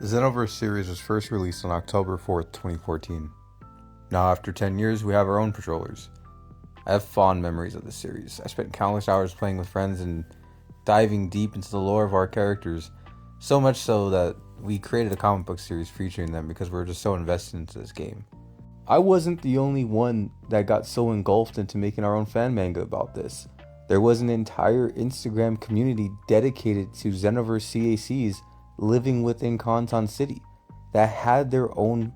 The Xenoverse series was first released on October 4th, 2014. Now, after 10 years, we have our own patrollers. I have fond memories of this series. I spent countless hours playing with friends and diving deep into the lore of our characters, so much so that we created a comic book series featuring them because we were just so invested into this game. I wasn't the only one that got so engulfed into making our own fan manga about this. There was an entire Instagram community dedicated to Xenoverse CACs living within Conton City that had their own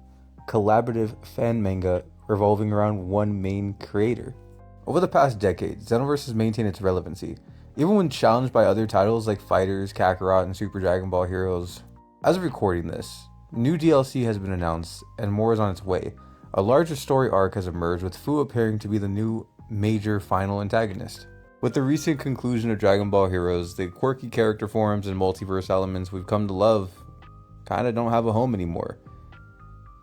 collaborative fan manga revolving around one main creator. Over the past decade, Xenoverse has maintained its relevancy, even when challenged by other titles like Fighters, Kakarot, and Super Dragon Ball Heroes. As of recording this, new DLC has been announced and more is on its way. A larger story arc has emerged, with Fu appearing to be the new major final antagonist. With the recent conclusion of Dragon Ball Heroes, the quirky character forms and multiverse elements we've come to love kinda don't have a home anymore.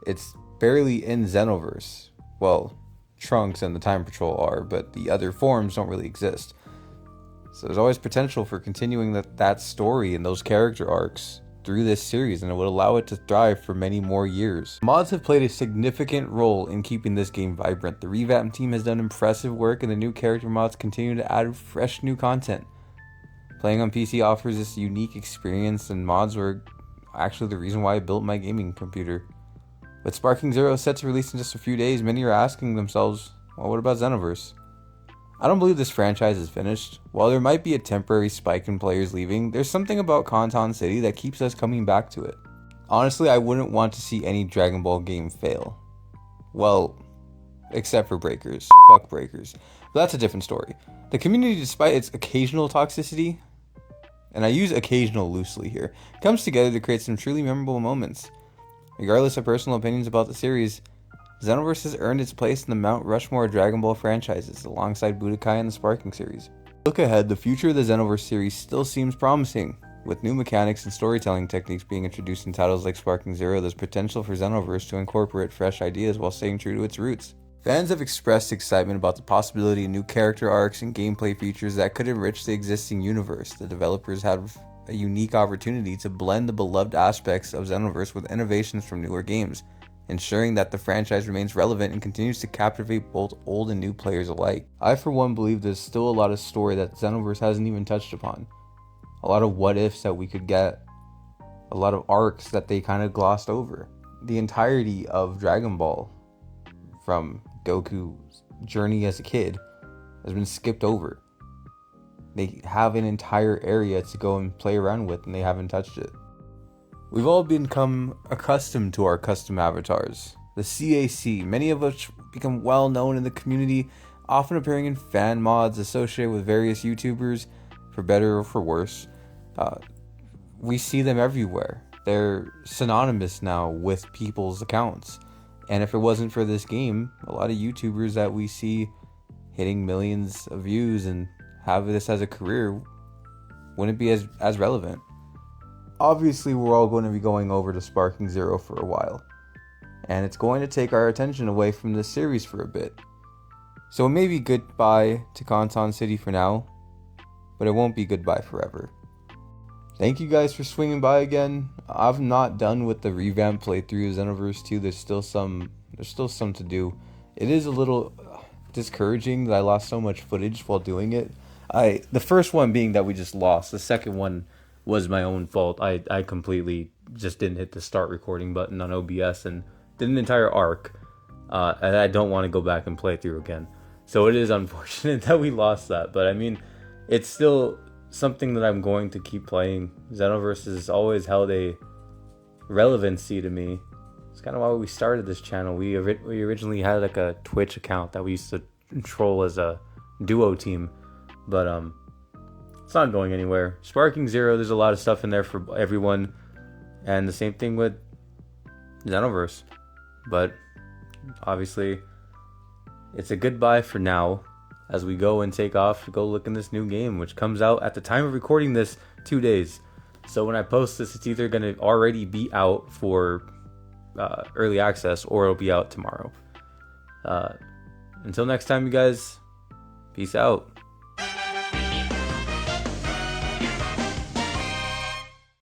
It's barely in Xenoverse. Well, Trunks and the Time Patrol are, but the other forms don't really exist. So there's always potential for continuing that story and those character arcs through this series, and it would allow it to thrive for many more years. Mods have played a significant role in keeping this game vibrant. The revamp team has done impressive work, and the new character mods continue to add fresh new content. Playing on PC offers this unique experience, and mods were actually the reason why I built my gaming computer. With Sparking Zero set to release in just a few days, many are asking themselves, well, what about Xenoverse? I don't believe this franchise is finished. While there might be a temporary spike in players leaving, there's something about Conton City that keeps us coming back to it. Honestly, I wouldn't want to see any Dragon Ball game fail. Well, except for Breakers. Fuck Breakers. But that's a different story. The community, despite its occasional toxicity, and I use occasional loosely here, comes together to create some truly memorable moments. Regardless of personal opinions about the series, Xenoverse has earned its place in the Mount Rushmore of Dragon Ball franchises, alongside Budokai and the Sparking series. Look ahead, the future of the Xenoverse series still seems promising. With new mechanics and storytelling techniques being introduced in titles like Sparking Zero, there's potential for Xenoverse to incorporate fresh ideas while staying true to its roots. Fans have expressed excitement about the possibility of new character arcs and gameplay features that could enrich the existing universe. The developers have a unique opportunity to blend the beloved aspects of Xenoverse with innovations from newer games, ensuring that the franchise remains relevant and continues to captivate both old and new players alike. I for one believe there's still a lot of story that Xenoverse hasn't even touched upon. A lot of what ifs that we could get. A lot of arcs that they kind of glossed over. The entirety of Dragon Ball, from Goku's journey as a kid, has been skipped over. They have an entire area to go and play around with, and they haven't touched it. We've all become accustomed to our custom avatars, the CAC, many of which become well known in the community, often appearing in fan mods associated with various YouTubers, for better or for worse. We see them everywhere. They're synonymous now with people's accounts. And if it wasn't for this game, a lot of YouTubers that we see hitting millions of views and have this as a career wouldn't be as relevant. Obviously, we're all going to be going over to Sparking Zero for a while, and it's going to take our attention away from this series for a bit. So it may be goodbye to Conton City for now, but it won't be goodbye forever. Thank you guys for swinging by again. I'm not done with the revamp playthrough of Xenoverse 2. There's still some to do. It is a little discouraging that I lost so much footage while doing it. The first one being that we just lost. The second one was my own fault. I completely just didn't hit the start recording button on OBS and did an entire arc. And I don't want to go back and play through again. So it is unfortunate that we lost that. But I mean, it's still something that I'm going to keep playing. Xenoverse has always held a relevancy to me. It's kind of why we started this channel. We originally had like a Twitch account that we used to control as a duo team. But it's not going anywhere. Sparking Zero, there's a lot of stuff in there for everyone. And the same thing with Xenoverse. But obviously, it's a goodbye for now as we go and take off to go look in this new game, which comes out at the time of recording this 2 days. So when I post this, it's either going to already be out for early access or it'll be out tomorrow. Until next time, you guys, peace out.